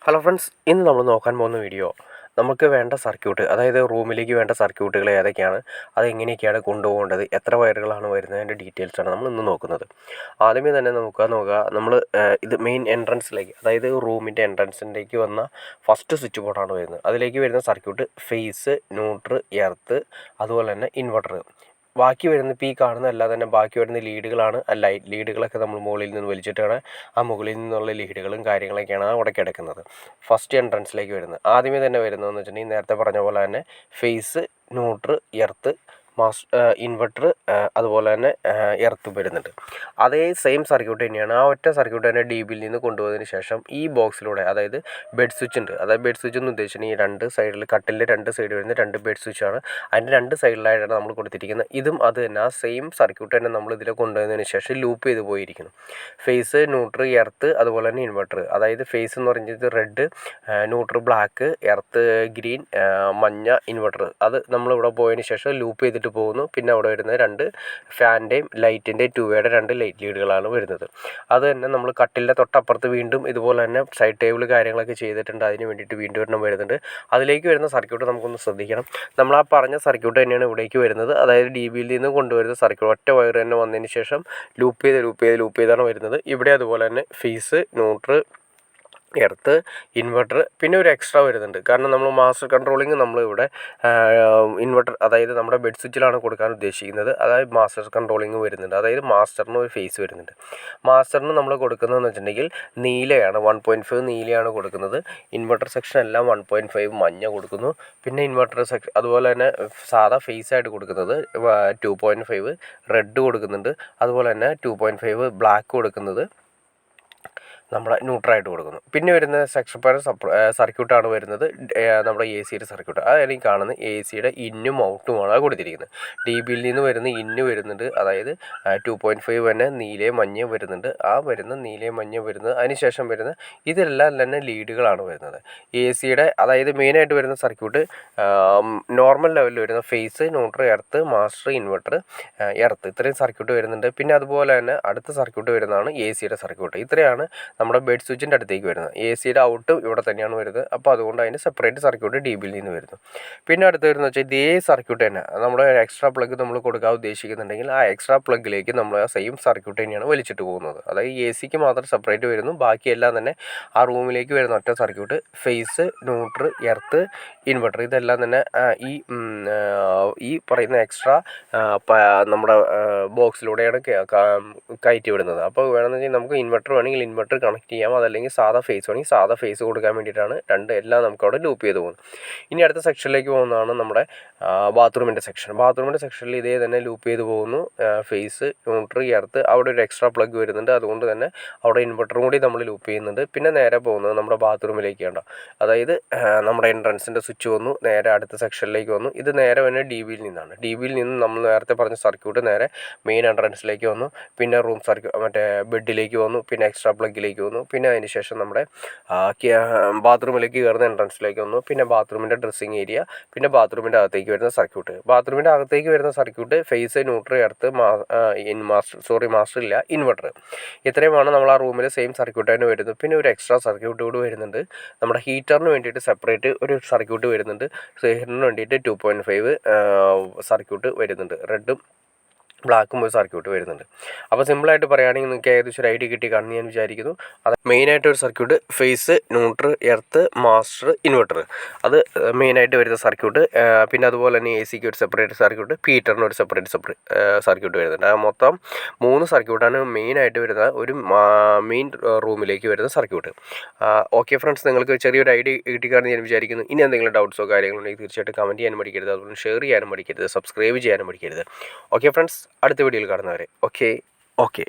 Hello friends, ഇന്ന് നമ്മൾ നോക്കാൻ പോകുന്ന വീഡിയോ നമുക്ക് വേണ്ട സർക്യൂട്ട്, അതായത് റൂമിലേക്ക് വേണ്ട സർക്യൂട്ടുകൾ ഏതൊക്കെയാണ്, അതെങ്ങനെയൊക്കെയാണ് കൊണ്ടുപോകേണ്ടത്, എത്ര വയറുകളാണ് വരുന്നതിൻ്റെ ഡീറ്റെയിൽസാണ് നമ്മൾ ഇന്ന് നോക്കുന്നത്. ആദ്യമേ തന്നെ നോക്കുക നമ്മൾ ഇത് മെയിൻ എൻട്രൻസിലേക്ക്, അതായത് റൂമിൻ്റെ എൻട്രൻസിലേക്ക് വന്ന ഫസ്റ്റ് സ്വിച്ച് ബോർഡാണ് വരുന്നത്. അതിലേക്ക് വരുന്ന സർക്യൂട്ട് ഫേസ്, ന്യൂട്രൽ, എർത്ത്, അതുപോലെ തന്നെ ഇൻവെർട്ടർ. ബാക്കി വരുന്ന ഇപ്പോൾ ഈ കാണുന്ന അല്ലാതെ തന്നെ ബാക്കി വരുന്ന ലീഡുകളാണ്. ലീഡുകളൊക്കെ നമ്മൾ മുകളിൽ നിന്ന് വലിച്ചിട്ടാണ് ആ മുകളിൽ നിന്നുള്ള ലീഡുകളും കാര്യങ്ങളൊക്കെയാണ് അവിടെ കിടക്കുന്നത്. ഫസ്റ്റ് എൻട്രൻസിലേക്ക് വരുന്നത് ആദ്യമേ തന്നെ വരുന്നതെന്ന് വെച്ചിട്ടുണ്ടെങ്കിൽ നേരത്തെ പറഞ്ഞ പോലെ തന്നെ ഫേസ്, ന്യൂട്രൽ, എർത്ത്, ഇൻവെർട്ടർ, അതുപോലെ തന്നെ എർത്ത് വരുന്നുണ്ട്. അതേ സെയിം സർക്യൂട്ട് തന്നെയാണ്. ആ ഒറ്റ സർക്യൂട്ട് തന്നെ ഡി ബിയിൽ നിന്ന് കൊണ്ടുപോയതിന് ശേഷം ഈ ബോക്സിലൂടെ, അതായത് ബെഡ് സ്വിച്ച് ഉണ്ട്, അതായത് ബെഡ് സ്വിച്ച് എന്ന് ഉദ്ദേശിച്ചിട്ടുണ്ടെങ്കിൽ ഈ രണ്ട് സൈഡിൽ, കട്ടിലിൻ്റെ രണ്ട് സൈഡ് വരുന്ന രണ്ട് ബെഡ് സ്വിച്ചാണ്. അതിൻ്റെ രണ്ട് സൈഡിലായിട്ടാണ് നമ്മൾ കൊടുത്തിരിക്കുന്നത്. ഇതും അത് തന്നെ, ആ സെയിം സർക്യൂട്ട് തന്നെ നമ്മൾ ഇതിൽ കൊണ്ടുവന്നതിന് ശേഷം ലൂപ്പ് ചെയ്ത് പോയിരിക്കുന്നു. ഫേസ്, ന്യൂട്രൽ, എർത്ത്, അതുപോലെ തന്നെ ഇൻവെർട്ടർ. അതായത് ഫേസ് എന്ന് പറയുന്നത് red, neutral black, earth green, മഞ്ഞ, ഇൻവെർട്ടർ. അത് നമ്മളിവിടെ പോയതിന് ശേഷം ലൂപ്പ് ചെയ്തിട്ട് പോകുന്നു. പിന്നെ അവിടെ വരുന്നത് രണ്ട് ഫാനിൻ്റെയും ലൈറ്റിൻ്റെയും 2 വേയുടെ രണ്ട് ലൈറ്റ് ലീഡുകളാണ് വരുന്നത്. അത് തന്നെ നമ്മൾ കട്ടിലിൻ്റെ തൊട്ടപ്പുറത്ത് വീണ്ടും ഇതുപോലെ തന്നെ സൈഡ് ടേബിൾ കാര്യങ്ങളൊക്കെ ചെയ്തിട്ടുണ്ട്. അതിന് വേണ്ടിയിട്ട് വീണ്ടും ഒരെണ്ണം വരുന്നുണ്ട്. അതിലേക്ക് വരുന്ന സർക്യൂട്ട് നമുക്കൊന്ന് ശ്രദ്ധിക്കണം. നമ്മൾ ആ പറഞ്ഞ സർക്യൂട്ട് തന്നെയാണ് ഇവിടേക്ക് വരുന്നത്. അതായത് ഡി ബിയിൽ നിന്ന് കൊണ്ടുവരുന്ന സർക്യൂട്ട് ഒറ്റ വയർ തന്നെ വന്നതിന് ശേഷം ലൂപ്പ് ചെയ്താണ് വരുന്നത്. ഇവിടെ അതുപോലെ തന്നെ ഫേസ്, ന്യൂട്രൽ, എർത്ത്, ഇൻവെർട്ടർ, പിന്നെ ഒരു എക്സ്ട്രാ വരുന്നുണ്ട്. കാരണം നമ്മൾ മാസ്റ്റർ കൺട്രോളിങ് നമ്മളിവിടെ ഇൻവെർട്ടർ, അതായത് നമ്മുടെ ബെഡ് സ്വിച്ചിലാണ് കൊടുക്കാൻ ഉദ്ദേശിക്കുന്നത്. അതായത് മാസ്റ്റർ കൺട്രോളിങ് വരുന്നുണ്ട്. അതായത് മാസ്റ്ററിന് ഒരു ഫേസ് വരുന്നുണ്ട്. മാസ്റ്ററിന് നമ്മൾ കൊടുക്കുന്നതെന്ന് വെച്ചിട്ടുണ്ടെങ്കിൽ നീലയാണ്, 1.5 നീലയാണ് കൊടുക്കുന്നത്. ഇൻവെർട്ടർ സെക്ഷൻ എല്ലാം 1.5 മഞ്ഞ കൊടുക്കുന്നു. പിന്നെ ഇൻവെർട്ടർ സെക്ഷൻ അതുപോലെ തന്നെ സാധാ ഫേസ് ആയിട്ട് കൊടുക്കുന്നത് 2.5 റെഡ് കൊടുക്കുന്നുണ്ട്. അതുപോലെ തന്നെ 2.5 ബ്ലാക്ക് കൊടുക്കുന്നത് നമ്മുടെ ന്യൂട്രലായിട്ട് കൊടുക്കുന്നു. പിന്നെ വരുന്ന സെക്ഷൻ സർക്യൂട്ടാണ് വരുന്നത് നമ്മുടെ എ സിയുടെ സർക്യൂട്ട്. അതായത് ഈ കാണുന്ന എ സിയുടെ ഇന്നും ഔട്ടുമാണ് കൊടുത്തിരിക്കുന്നത്. ഡി ബിയിൽ നിന്ന് വരുന്ന ഇന്ന് വരുന്നുണ്ട്. അതായത് 2.5 തന്നെ നീലയും മഞ്ഞയും വരുന്നുണ്ട്. ആ വരുന്ന നീലയും മഞ്ഞയും വരുന്നത് അതിനുശേഷം വരുന്ന ഇതെല്ലാം തന്നെ ലീഡുകളാണ് വരുന്നത്. എ സിയുടെ അതായത് മെയിനായിട്ട് വരുന്ന സർക്യൂട്ട് നോർമൽ ലെവലിൽ വരുന്ന phase, neutral, earth, master, inverter, earth, ഇത്രയും സർക്യൂട്ട് വരുന്നുണ്ട്. പിന്നെ അതുപോലെ തന്നെ അടുത്ത സർക്യൂട്ട് വരുന്നതാണ് എ സിയുടെ സർക്യൂട്ട്. ഇത്രയാണ് നമ്മുടെ ബെഡ് സ്വിച്ചിൻ്റെ അടുത്തേക്ക് വരുന്നത്. എ സിയുടെ ഔട്ട് ഇവിടെ തന്നെയാണ് വരുന്നത്. അപ്പോൾ അതുകൊണ്ട് അതിന് സെപ്പറേറ്റ് സർക്യൂട്ട് ഡി ബിയിൽ നിന്ന് വരുന്നു. പിന്നെ അടുത്ത് വരുന്നത് വെച്ചാൽ ഇതേ സർക്യൂട്ട് തന്നെ നമ്മുടെ എക്സ്ട്രാ പ്ലഗ് നമ്മൾ കൊടുക്കാൻ ഉദ്ദേശിക്കുന്നുണ്ടെങ്കിൽ ആ എക്സ്ട്രാ പ്ലഗിലേക്ക് നമ്മൾ ആ സെയിം സർക്യൂട്ട് തന്നെയാണ് വലിച്ചിട്ട് പോകുന്നത്. അതായത് എ സിക്ക് മാത്രം സെപ്പറേറ്റ് വരുന്നു. ബാക്കിയെല്ലാം തന്നെ ആ റൂമിലേക്ക് വരുന്ന ഒറ്റ circuit phase, neutral, earth, inverter. ഇതെല്ലാം തന്നെ ഈ പറയുന്ന എക്സ്ട്രാ നമ്മുടെ ബോക്സിലൂടെയാണ് കയറ്റി വിടുന്നത്. അപ്പോൾ വേണമെന്ന് വെച്ചാൽ നമുക്ക് ഇൻവെർട്ടർ വേണമെങ്കിൽ ഇൻവെർട്ടർ കണക്ട് ചെയ്യാം. അതല്ലെങ്കിൽ സാധാ ഫേസ് വേണമെങ്കിൽ സാധാ ഫേസ് കൊടുക്കാൻ വേണ്ടിയിട്ടാണ് എല്ലാം നമുക്ക് അവിടെ ലൂപ്പ് ചെയ്ത് പോകുന്നത്. ഇനി അടുത്ത സെക്ഷനിലേക്ക് പോകുന്നതാണ് നമ്മുടെ ബാത്റൂമിൻ്റെ സെക്ഷൻ. ബാത്റൂമിൻ്റെ സെക്ഷനിൽ ഇതേ തന്നെ ലൂപ്പ് ചെയ്ത് പോകുന്നു. ഫേസ്, ന്യൂട്രൽ, എർത്ത്, അവിടെ ഒരു എക്സ്ട്രാ പ്ലഗ് വരുന്നുണ്ട്. അതുകൊണ്ട് തന്നെ അവിടെ ഇൻവെർട്ടറും കൂടി നമ്മൾ ലൂപ്പ് ചെയ്യുന്നുണ്ട്. പിന്നെ നേരെ പോകുന്നത് നമ്മുടെ ബാത്റൂമിലേക്കാണ്. അതായത് നമ്മുടെ എൻട്രൻസിൻ്റെ സ്വിച്ച് വന്നു, നേരെ അടുത്ത സെക്ഷനിലേക്ക് വന്നു. ഇത് നേരെ തന്നെ ഡി ബിയിൽ നിന്നാണ്. ഡി ബിയിൽ നിന്ന് നമ്മൾ നേരത്തെ പറഞ്ഞ സർക്യൂട്ട് നേരെ മെയിൻ എൻട്രൻസിലേക്ക് വന്നു. പിന്നെ റൂം മറ്റേ ബെഡിലേക്ക് വന്നു. പിന്നെ എക്സ്ട്രാ പ്ലഗിലേക്ക് വന്നു. പിന്നെ അതിന് ശേഷം നമ്മുടെ ബാത്റൂമിലേക്ക് കയറുന്ന എൻട്രൻസിലേക്ക് വന്നു. പിന്നെ ബാത്റൂമിൻ്റെ ഡ്രസ്സിങ് ഏരിയ, പിന്നെ ബാത്റൂമിൻ്റെ അകത്തേക്ക് വരുന്ന സർക്യൂട്ട്. ബാത്റൂമിൻ്റെ അകത്തേക്ക് വരുന്ന circuit phase, neutral, earth, master ഇല്ല, ഇൻവെർട്ടർ. ഇത്രയുമാണ് നമ്മൾ ആ റൂമിൽ സെയിം സർക്യൂട്ട് തന്നെ വരുന്നത്. പിന്നെ ഒരു എക്സ്ട്രാ സർക്യൂട്ട് കൂടി വരുന്നുണ്ട്. നമ്മുടെ ഹീറ്ററിന് വേണ്ടിയിട്ട് സെപ്പറേറ്റ് ഒരു സർക്യൂട്ട് വരുന്നുണ്ട്. ഹീറ്ററിന് വേണ്ടിയിട്ട് 2.5 സർക്യൂട്ട് വരുന്നുണ്ട്. റെഡും ബ്ലാക്കും ഒരു സർക്യൂട്ട് വരുന്നുണ്ട്. അപ്പോൾ സിമ്പിളായിട്ട് പറയുകയാണെങ്കിൽ നിങ്ങൾക്ക് ഏകദേശം ഒരു ഐഡിയ കിട്ടി കാണുമെന്ന് ഞാൻ വിചാരിക്കുന്നു. അത് മെയിനായിട്ട് ഒരു circuit phase, neutral, earth, master, inverter. അത് മെയിനായിട്ട് വരുന്ന സർക്യൂട്ട്. പിന്നെ അതുപോലെ തന്നെ എ സിക്ക് ഒരു സെപ്പറേറ്റ് സർക്യൂട്ട്, ഹീറ്ററിന് ഒരു സെപ്പറേറ്റ് സർക്യൂട്ട് വരുന്നുണ്ട്. ആ മൊത്തം 3 സർക്യൂട്ടാണ് മെയിനായിട്ട് വരുന്ന ഒരു മെയിൻ റൂമിലേക്ക് വരുന്ന സർക്യൂട്ട്. ഓക്കെ ഫ്രണ്ട്സ്, നിങ്ങൾക്ക് ചെറിയൊരു ഐഡിയ കിട്ടിക്കാണെന്ന് ഞാൻ വിചാരിക്കുന്നു. ഇനി എന്തെങ്കിലും ഡൗട്ട്സോ കാര്യങ്ങളോ ഉണ്ടെങ്കിൽ തീർച്ചയായിട്ടും കമൻറ്റ് ചെയ്യാനും മടിക്കരുത്. അതുപോലെ ഷെയർ ചെയ്യാനും മടിക്കരുത്. സബ്സ്ക്രൈബ് ചെയ്യാനും മടിക്കരുത്. ഓക്കെ ഫ്രണ്ട്സ്, അടുത്ത വീഡിയോയിൽ കാണുന്നവരെ ഓക്കെ.